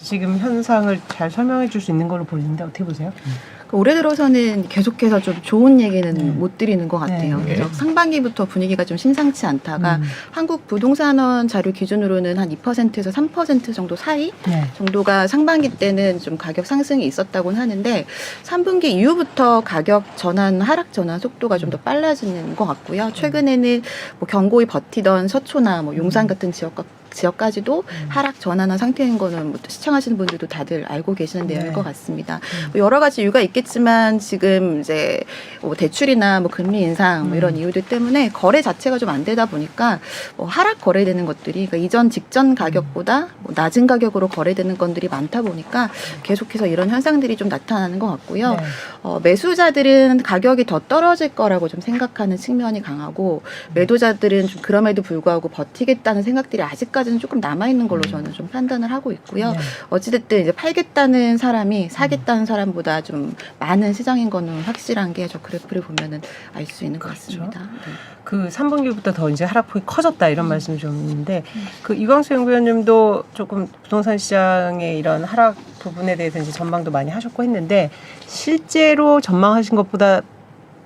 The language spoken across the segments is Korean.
지금 현상을 잘 설명해 줄 수 있는 걸로 보이는데 어떻게 보세요? 올해 들어서는 계속해서 좀 좋은 얘기는 못 드리는 것 같아요. 네. 그래서 상반기부터 분위기가 좀 심상치 않다가 한국 부동산원 자료 기준으로는 한 2%에서 3% 정도 사이 네. 정도가 상반기 때는 좀 가격 상승이 있었다고는 하는데 3분기 이후부터 가격 전환, 하락 전환 속도가 좀 더 빨라지는 것 같고요. 최근에는 뭐 경고히 버티던 서초나 뭐 용산 같은 지역까지도 하락 전환한 상태인 거는 뭐 시청하시는 분들도 다들 알고 계시는 내용일 것 같습니다. 뭐 여러 가지 이유가 있겠지만 지금 이제 뭐 대출이나 뭐 금리 인상 뭐 이런 이유들 때문에 거래 자체가 좀 안 되다 보니까 뭐 하락 거래되는 것들이 그러니까 이전 직전 가격보다 뭐 낮은 가격으로 거래되는 건들이 많다 보니까 계속해서 이런 현상들이 좀 나타나는 것 같고요. 매수자들은 가격이 더 떨어질 거라고 좀 생각하는 측면이 강하고 매도자들은 좀 그럼에도 불구하고 버티겠다는 생각들이 아직까지는 조금 남아있는 걸로 저는 좀 판단을 하고 있고요. 네. 어찌됐든 이제 팔겠다는 사람이 사겠다는 사람보다 좀 많은 시장인 거는 확실한 게 저 그래프를 보면은 알 수 있는 것 같습니다. 네. 그 3분기부터 더 이제 하락폭이 커졌다 이런 말씀이 좀 있는데 그 이광수 연구위원님도 조금 부동산 시장의 이런 하락 부분에 대해서 이제 전망도 많이 하셨고 했는데 실제로 전망하신 것보다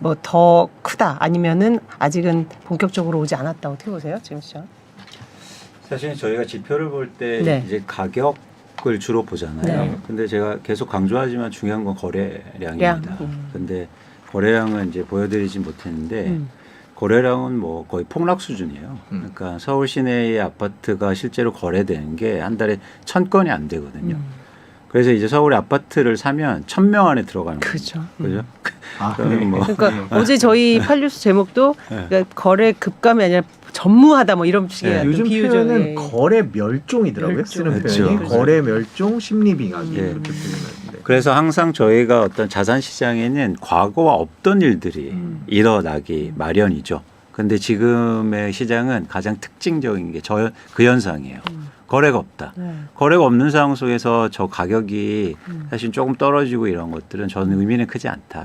뭐 더 크다 아니면은 아직은 본격적으로 오지 않았다 어떻게 보세요 지금 시장? 사실 저희가 지표를 볼 때 네. 이제 가격을 주로 보잖아요. 네. 근데 제가 계속 강조하지만 중요한 건 거래량입니다. 근데 거래량은 이제 보여드리진 못했는데 거래량은 뭐 거의 폭락 수준이에요. 그러니까 서울 시내의 아파트가 실제로 거래되는 게 한 달에 1,000건이 안 되거든요. 그래서 이제 서울의 아파트를 사면 1,000명 안에 들어가는 거죠. 그렇죠. 그죠? 그럼 뭐 그러니까 어제 저희 팔뉴스 제목도 그러니까 거래 급감이 아니라 전무하다 뭐 이런 식의 네. 어떤 요즘 비유적인 표현은 거래 멸종이더라고요. 멸종. 쓰는 그렇죠. 표현이 네. 거래 멸종 심리빙하기 네. 이렇게 표현하는데. 그래서 항상 저희가 어떤 자산 시장에는 과거와 없던 일들이 일어나기 마련이죠. 근데 지금의 시장은 가장 특징적인 게 그 현상이에요. 거래가 없다. 네. 거래가 없는 상황 속에서 저 가격이 사실 조금 떨어지고 이런 것들은 저는 의미는 크지 않다.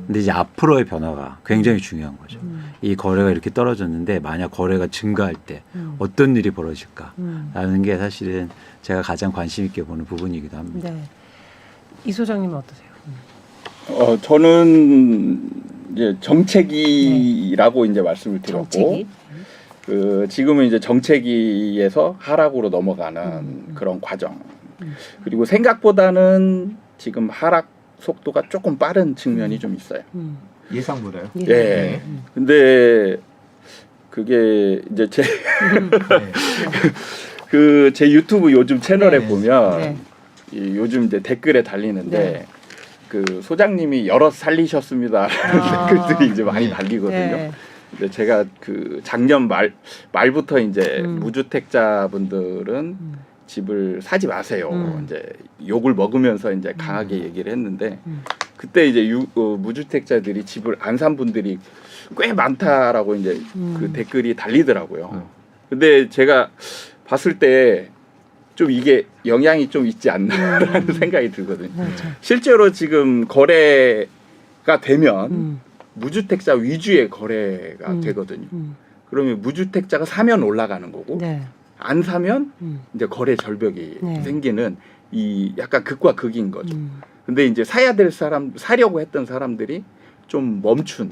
근데 이제 앞으로의 변화가 굉장히 중요한 거죠. 이 거래가 이렇게 떨어졌는데 만약 거래가 증가할 때 어떤 일이 벌어질까라는 게 사실은 제가 가장 관심 있게 보는 부분이기도 합니다. 네. 이 소장님은 어떠세요? 저는 이제 정체기라고 이제 말씀을 드렸고, 정책이 그 지금은 이제 정체기에서 하락으로 넘어가는 그런 과정. 그리고 생각보다는 지금 하락 속도가 조금 빠른 측면이 좀 있어요. 예상보다요. 예. 근데 그게 이제 제 그 제 유튜브 요즘 채널에 네. 보면 네. 이 요즘 이제 댓글에 달리는데 네. 그 소장님이 여럿 살리셨습니다. 댓글들이 이제 많이 달리거든요. 네. 근데 제가 그 작년 말부터 이제 음. 무주택자분들은 집을 사지 마세요. 이제 욕을 먹으면서 이제 강하게 얘기를 했는데 그때 이제 무주택자들이 집을 안 산 분들이 꽤 많다라고 이제 그 댓글이 달리더라고요. 근데 제가 봤을 때 좀 이게 영향이 좀 있지 않나라는 생각이 들거든요. 실제로 지금 거래가 되면 무주택자 위주의 거래가 되거든요. 그러면 무주택자가 사면 올라가는 거고 네. 안 사면 이제 거래 절벽이 네. 생기는 이 약간 극과 극인 거죠. 근데 이제 사야 될 사람, 사려고 했던 사람들이 좀 멈춘,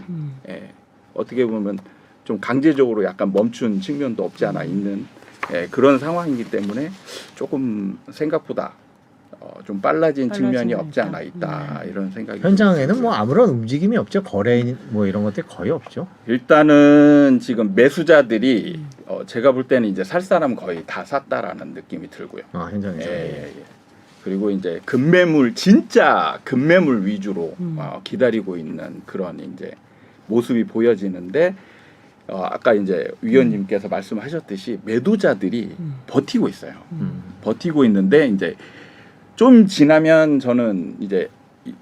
예, 어떻게 보면 좀 강제적으로 약간 멈춘 측면도 없지 않아 있는 그런 상황이기 때문에 조금 생각보다 좀 빨라진 측면이 없지 않아 있다 이런 생각이 현장에는 들고요. 뭐 아무런 움직임이 없죠. 거래 뭐 이런 것들이 거의 없죠. 일단은 지금 매수자들이 제가 볼 때는 이제 살 사람 거의 다 샀다라는 느낌이 들고요. 현장에서. 예. 그리고 이제 급매물 진짜 급매물 위주로 기다리고 있는 그런 이제 모습이 보여지는데 아까 이제 위원님께서 말씀하셨듯이 매도자들이 버티고 있어요. 버티고 있는데 이제 좀 지나면 저는 이제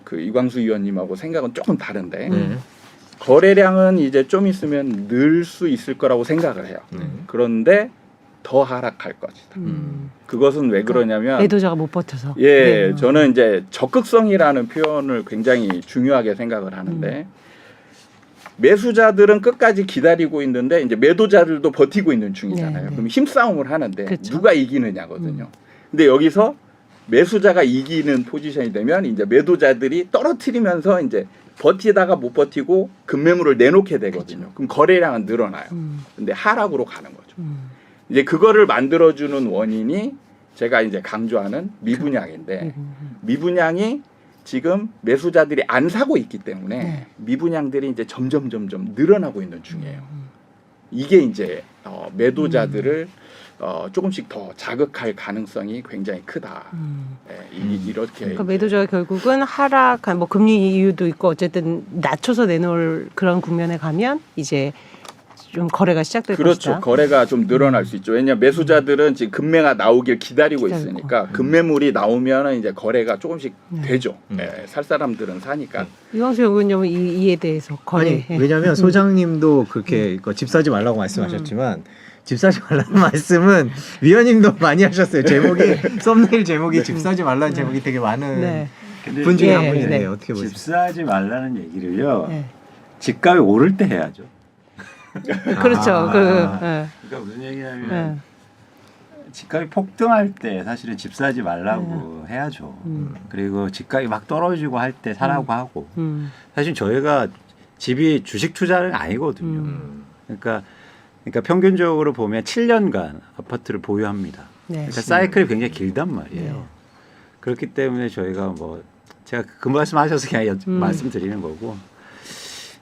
그 이광수 위원님하고 생각은 조금 다른데 거래량은 이제 좀 있으면 늘 수 있을 거라고 생각을 해요. 그런데 더 하락할 것이다. 그것은 왜 그러냐면 매도자가 못 버텨서. 예, 네. 저는 이제 적극성이라는 표현을 굉장히 중요하게 생각을 하는데 매수자들은 끝까지 기다리고 있는데 이제 매도자들도 버티고 있는 중이잖아요. 네, 네. 그럼 힘싸움을 하는데 그렇죠. 누가 이기느냐거든요. 근데 여기서 매수자가 이기는 포지션이 되면 이제 매도자들이 떨어뜨리면서 이제 버티다가 못 버티고 급매물을 내놓게 되거든요. 그럼 거래량은 늘어나요. 근데 하락으로 가는 거죠. 이제 그거를 만들어주는 원인이 제가 이제 강조하는 미분양인데 미분양이 지금 매수자들이 안 사고 있기 때문에 네. 미분양들이 이제 점점 늘어나고 있는 중이에요. 이게 이제 매도자들을 조금씩 더 자극할 가능성이 굉장히 크다. 이렇게 그러니까 매도자가 결국은 하락한 뭐 금리 이유도 있고 어쨌든 낮춰서 내놓을 그런 국면에 가면 이제 좀 거래가 시작될 그렇죠. 것이다. 거래가 좀 늘어날 수 있죠. 왜냐하면 매수자들은 지금 급매가 나오길 기다리고 있으니까 급매물이 나오면 이제 거래가 조금씩 되죠. 살 사람들은 사니까. 이광수 연구원님은 이에 대해서 거래. 아니, 왜냐하면 소장님도 그렇게 집 사지 말라고 말씀하셨지만 집 사지 말라는 말씀은 위원님도 많이 하셨어요. 제목이 썸네일 제목이 집 사지 말라는 제목이 되게 많은 네. 근데 분 중에 예, 한 분인데 네. 어떻게 보세요? 집 사지 말라는 얘기를요. 네. 집값이 오를 때 해야죠. 그렇죠. 아. 그러니까 무슨 얘기냐면 네. 집값이 폭등할 때 사실은 집 사지 말라고 해야죠. 그리고 집값이 막 떨어지고 할 때 사라고 하고. 사실 저희가 집이 주식 투자는 아니거든요. 그러니까 평균적으로 보면 7년간 아파트를 보유합니다. 네. 그러니까 사이클이 굉장히 길단 말이에요. 네. 그렇기 때문에 저희가 뭐 제가 그 말씀하셔서 그냥 말씀드리는 거고.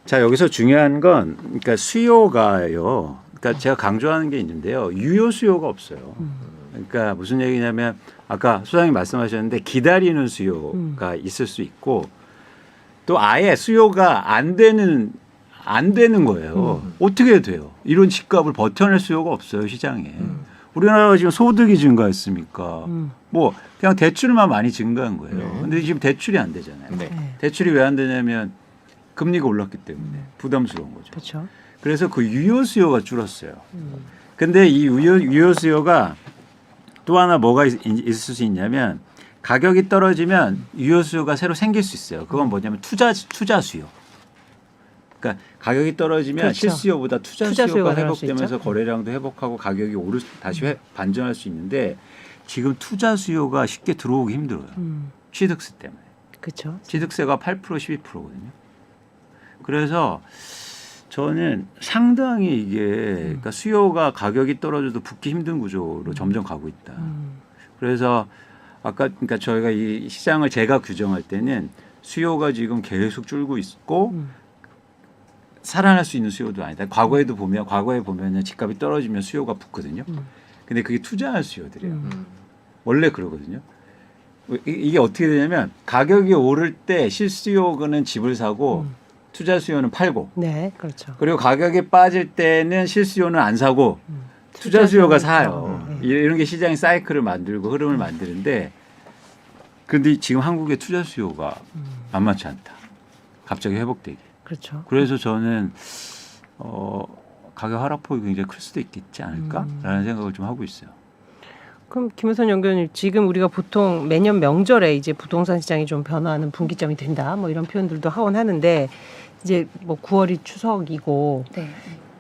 자, 여기서 중요한 건 그러니까 수요가요. 그러니까 제가 강조하는 게 있는데요. 유효 수요가 없어요. 그러니까 무슨 얘기냐면 아까 소장님 말씀하셨는데 기다리는 수요가 있을 수 있고 또 아예 수요가 안 되는 거예요. 어떻게 돼요? 이런 집값을 버텨낼 수요가 없어요, 시장에. 우리나라가 지금 소득이 증가했습니까? 뭐 그냥 대출만 많이 증가한 거예요. 근데 지금 대출이 안 되잖아요. 네. 대출이 왜 안 되냐면 금리가 올랐기 때문에 부담스러운 거죠. 그렇죠. 그래서 그 유효 수요가 줄었어요. 근데 이 유효 수요가 또 하나 뭐가 있을 수 있냐면 가격이 떨어지면 유효 수요가 새로 생길 수 있어요. 그건 뭐냐면 투자 수요. 그러니까 가격이 떨어지면 그렇죠. 실수요보다 투자 투자 수요가 수요가 늘어날 수 회복되면서 있죠. 거래량도 회복하고 가격이 다시 반전할 수 있는데 지금 투자 수요가 쉽게 들어오기 힘들어요. 취득세 때문에. 그렇죠. 취득세가 8% 12%거든요. 그래서 저는 상당히 이게 그러니까 수요가 가격이 떨어져도 붙기 힘든 구조로 점점 가고 있다. 그래서 아까 그러니까 저희가 이 시장을 제가 규정할 때는 수요가 지금 계속 줄고 있고 살아날 수 있는 수요도 아니다. 과거에 보면은 집값이 떨어지면 수요가 붙거든요. 근데 그게 투자할 수요들이에요. 원래 그러거든요. 이게 어떻게 되냐면 가격이 오를 때 실수요는 집을 사고 투자 수요는 팔고. 네, 그렇죠. 그리고 가격이 빠질 때는 실수요는 안 사고 투자 수요가 사요. 이런 게 시장의 사이클을 만들고 흐름을 만드는데 근데 지금 한국의 투자 수요가 만만치 않다. 갑자기 회복되기. 그렇죠. 그래서 저는 가격 하락폭이 굉장히 클 수도 있겠지 않을까라는 생각을 좀 하고 있어요. 그럼 김효선 연구원님 지금 우리가 보통 매년 명절에 이제 부동산 시장이 좀 변화하는 분기점이 된다 뭐 이런 표현들도 하곤 하는데 이제 뭐 9월이 추석이고 네.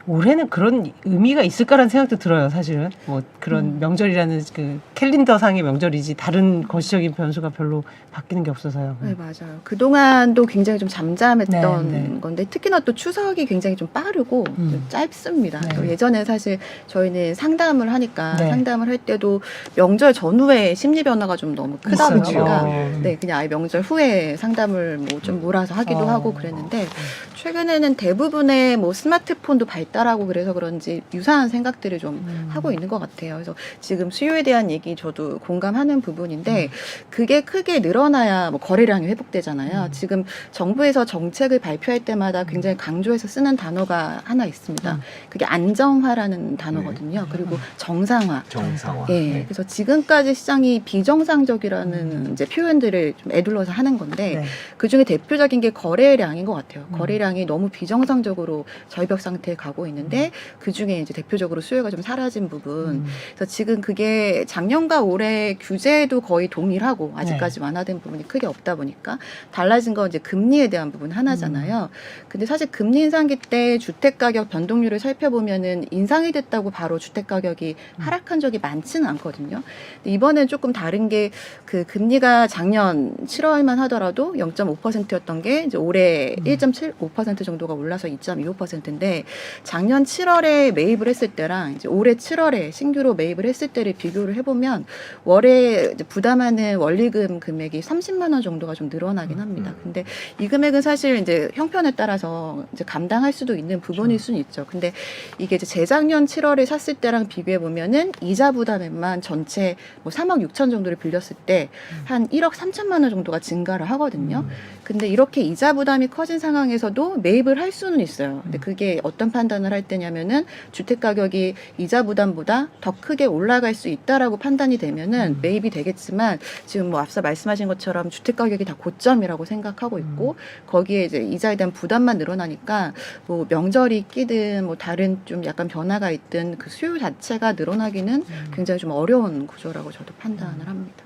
올해는 그런 의미가 있을까라는 생각도 들어요. 사실은 뭐 그런 명절이라는 그 캘린더상의 명절이지 다른 거시적인 변수가 별로 바뀌는 게 없어서요. 네, 맞아요. 그동안도 굉장히 좀 잠잠했던 네, 네. 건데 특히나 또 추석이 굉장히 좀 빠르고 좀 짧습니다. 네. 또 예전에 사실 저희는 상담을 하니까 네. 상담을 할 때도 명절 전후에 심리 변화가 좀 너무 크다 있어요. 보니까 어. 네, 그냥 아예 명절 후에 상담을 뭐 좀 몰아서 하기도 하고 그랬는데 최근에는 대부분의 뭐 스마트폰도 발달하고 그래서 그런지 유사한 생각들을 좀 하고 있는 것 같아요. 그래서 지금 수요에 대한 얘기 저도 공감하는 부분인데 그게 크게 늘어나야 뭐 거래량이 회복되잖아요. 지금 정부에서 정책을 발표할 때마다 굉장히 강조해서 쓰는 단어가 하나 있습니다. 그게 안정화라는 단어거든요. 그리고 정상화. 정상화. 예, 네. 그래서 지금까지 시장이 비정상적이라는 이제 표현들을 좀 애둘러서 하는 건데 네. 그 중에 대표적인 게 거래량인 것 같아요. 거래량이 너무 비정상적으로 절벽 상태에 가고 나오고 있는데 그 중에 이제 대표적으로 수요가 좀 사라진 부분. 그래서 지금 그게 작년과 올해 규제도 거의 동일하고 아직까지 완화된 부분이 크게 없다 보니까 달라진 건 이제 금리에 대한 부분 하나잖아요. 근데 사실 금리 인상기 때 주택 가격 변동률을 살펴보면은 인상이 됐다고 바로 주택 가격이 하락한 적이 많지는 않거든요. 근데 이번엔 조금 다른 게 그 금리가 작년 7월만 하더라도 0.5%였던 게 이제 올해 1.75% 정도가 올라서 2.25%인데 작년 7월에 매입을 했을 때랑 이제 올해 7월에 신규로 매입을 했을 때를 비교를 해보면 월에 이제 부담하는 원리금 금액이 30만 원 정도가 좀 늘어나긴 합니다. 근데 이 금액은 사실 이제 형편에 따라서 이제 감당할 수도 있는 부분일 수는 있죠. 근데 이게 이제 재작년 7월에 샀을 때랑 비교해 보면은 이자 부담액만 전체 뭐 3억 6천 정도를 빌렸을 때 한 1억 3천만 원 정도가 증가를 하거든요. 근데 이렇게 이자 부담이 커진 상황에서도 매입을 할 수는 있어요. 근데 그게 어떤 판단을 할 때냐면은 주택 가격이 이자 부담보다 더 크게 올라갈 수 있다라고 판단이 되면은 매입이 되겠지만 지금 뭐 앞서 말씀하신 것처럼 주택 가격이 다 고점이라고 생각하고 있고 거기에 이제 이자에 대한 부담만 늘어나니까 뭐 명절이 끼든 뭐 다른 좀 약간 변화가 있든 그 수요 자체가 늘어나기는 굉장히 좀 어려운 구조라고 저도 판단을 합니다.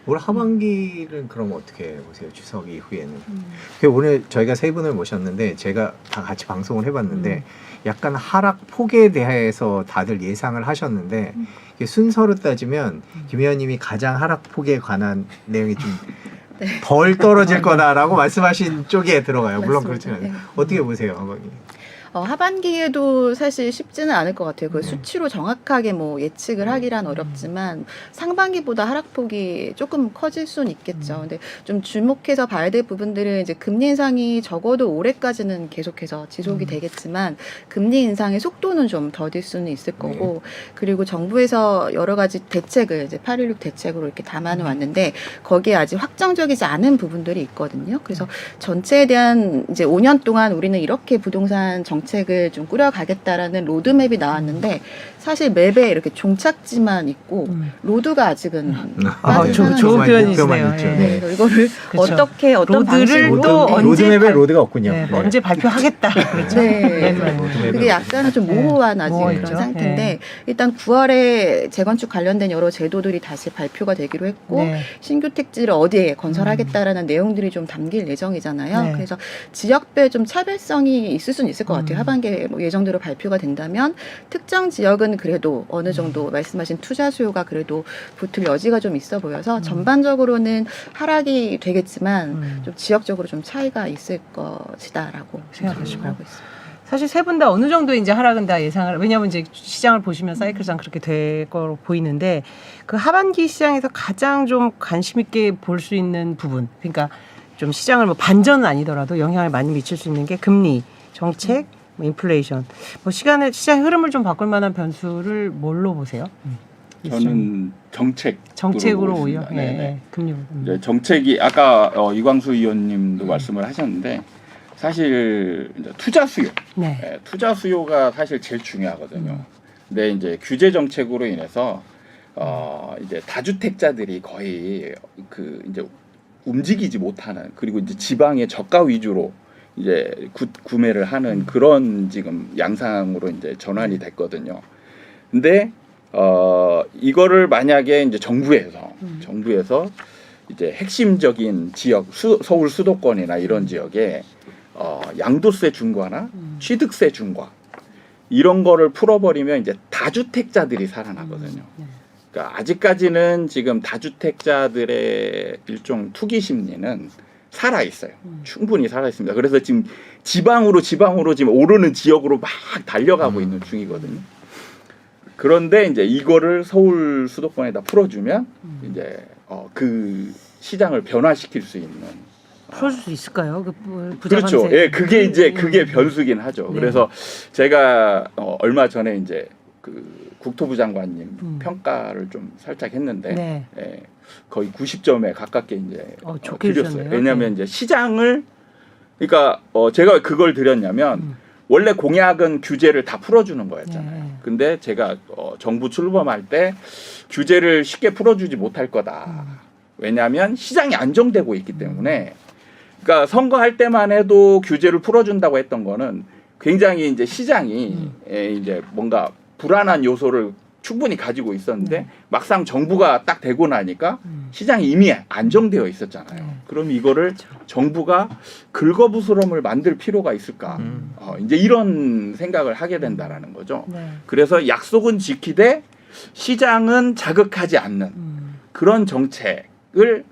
올 하반기는 그럼 어떻게 보세요? 추석 이후에는. 그 오늘 저희가 세 분을 모셨는데 제가 다 같이 방송을 해봤는데 약간 하락 폭에 대해서 다들 예상을 하셨는데 이게 순서로 따지면 김 의원님이 가장 하락 폭에 관한 내용이 좀 덜 떨어질 거다라고 말씀하신 쪽에 들어가요. 물론 그렇지는 않아요. 어떻게 보세요, 하반기? 하반기에도 사실 쉽지는 않을 것 같아요. 그 수치로 정확하게 뭐 예측을 하기란 어렵지만 상반기보다 하락폭이 조금 커질 수는 있겠죠. 근데 좀 주목해서 봐야 될 부분들은 이제 금리 인상이 적어도 올해까지는 계속해서 지속이 되겠지만 금리 인상의 속도는 좀 더딜 수는 있을 거고 그리고 정부에서 여러 가지 대책을 이제 8.16 대책으로 이렇게 담아는 왔는데 거기에 아직 확정적이지 않은 부분들이 있거든요. 그래서 전체에 대한 이제 5년 동안 우리는 이렇게 부동산 정책을 좀 꾸려가겠다라는 로드맵이 나왔는데 사실 맵에 이렇게 종착지만 있고 로드가 아직은 좋은 표현이시네요. 네, 그래서 이거를 그렇죠. 어떻게 어떤 로드를 방식으로 또 언제 로드맵에 로드가 없군요. 네, 언제 발표하겠다. 그렇죠. 네. 로드맵에 그게 약간은 좀 모호한 아직 모호했죠. 그런 상태인데 네. 일단 9월에 재건축 관련된 여러 제도들이 다시 발표가 되기로 했고 네. 신규 택지를 어디에 건설하겠다라는 내용들이 좀 담길 예정이잖아요. 네. 그래서 지역별 좀 차별성이 있을 수는 있을 것 같아요. 하반기에 뭐 예정대로 발표가 된다면 특정 지역은 그래도 어느 정도 말씀하신 투자 수요가 그래도 붙을 여지가 좀 있어 보여서 전반적으로는 하락이 되겠지만 좀 지역적으로 좀 차이가 있을 것이다라고 생각하시고. 하고 있습니다. 사실 세 분 다 어느 정도 이제 하락은 다 예상을 왜냐하면 이제 시장을 보시면 사이클상 그렇게 될 거로 보이는데 그 하반기 시장에서 가장 좀 관심 있게 볼 수 있는 부분 그러니까 좀 시장을 뭐 반전은 아니더라도 영향을 많이 미칠 수 있는 게 금리 정책 뭐 인플레이션 뭐 시장의 흐름을 좀 바꿀 만한 변수를 뭘로 보세요? 저는 정책으로 오히려 보고 있습니다. 네네. 금리 이제 정책이 아까 이광수 의원님도 말씀을 하셨는데 사실 이제 투자 수요, 네. 투자 수요가 사실 제일 중요하거든요. 근데 이제 규제 정책으로 인해서 이제 다주택자들이 거의 그 이제 움직이지 못하는 그리고 이제 지방의 저가 위주로 이제 구매를 하는 그런 지금 양상으로 이제 전환이 됐거든요. 근데 이거를 만약에 이제 정부에서 이제 핵심적인 지역 서울 수도권이나 이런 지역에 양도세 중과나 취득세 중과 이런 거를 풀어버리면 이제 다주택자들이 살아나거든요. 그러니까 아직까지는 지금 다주택자들의 일종 투기 심리는 살아 있어요. 충분히 살아 있습니다. 그래서 지금 지방으로 지금 오르는 지역으로 막 달려가고 있는 중이거든요. 그런데 이제 이거를 서울 수도권에다 풀어주면 이제 그 시장을 변화시킬 수 있는 풀어줄 수 있을까요? 그렇죠. 예, 그게 이제 그게 변수긴 하죠. 네. 그래서 제가 얼마 전에 이제 그 국토부 장관님 평가를 좀 살짝 했는데 네. 예, 거의 90점에 가깝게 이제 좋게 드렸어요. 주셨네요. 왜냐하면 이제 시장을 그러니까 제가 그걸 드렸냐면 원래 공약은 규제를 다 풀어주는 거였잖아요. 네. 근데 제가 정부 출범할 때 규제를 쉽게 풀어주지 못할 거다. 왜냐하면 시장이 안정되고 있기 때문에 그러니까 선거할 때만 해도 규제를 풀어준다고 했던 거는 굉장히 이제 시장이 이제 뭔가 불안한 요소를 충분히 가지고 있었는데 막상 정부가 딱 되고 나니까 시장이 이미 안정되어 있었잖아요. 그럼 이거를 정부가 긁어부스럼을 만들 필요가 있을까? 이제 이런 생각을 하게 된다라는 거죠. 네. 그래서 약속은 지키되 시장은 자극하지 않는 그런 정책을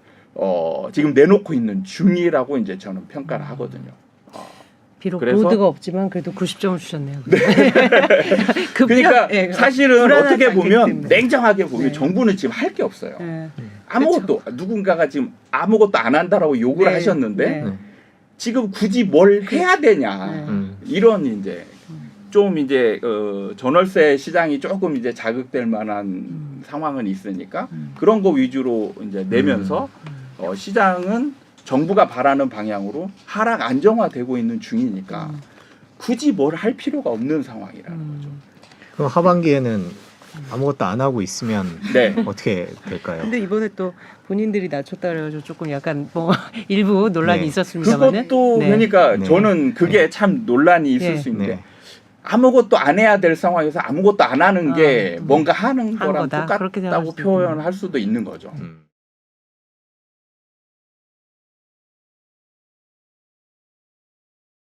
지금 내놓고 있는 중이라고 이제 저는 평가를 하거든요. 비록 그래서- 보드가 없지만 그래도 90점을 주셨네요. 그러니까 예, 사실은 불안하지 어떻게 않기 보면 때문에. 냉정하게 보면 네. 정부는 지금 할 게 없어요. 네. 아무것도 누군가가 지금 아무것도 안 한다라고 욕을 네. 하셨는데 네. 지금 굳이 뭘 해야 되냐 네. 이런 이제 좀 이제 전월세 시장이 조금 이제 자극될 만한 상황은 있으니까 그런 거 위주로 이제 내면서 시장은 정부가 바라는 방향으로 하락 안정화되고 있는 중이니까 굳이 뭘 할 필요가 없는 상황이라는 거죠. 그럼 하반기에는 아무것도 안 하고 있으면 네. 어떻게 될까요? 근데 이번에 또 본인들이 낮췄다 그래가지고 조금 약간 뭐 일부 논란이 네. 있었습니다만은 그것도 네. 그러니까 네. 저는 그게 참 논란이 있을 네. 수 있는데 네. 아무것도 안 해야 될 상황에서 아무것도 안 하는 게 뭔가 하는 한 거랑 거다. 그렇게 생각할 똑같다고 수도 표현할 수도 있는 거죠.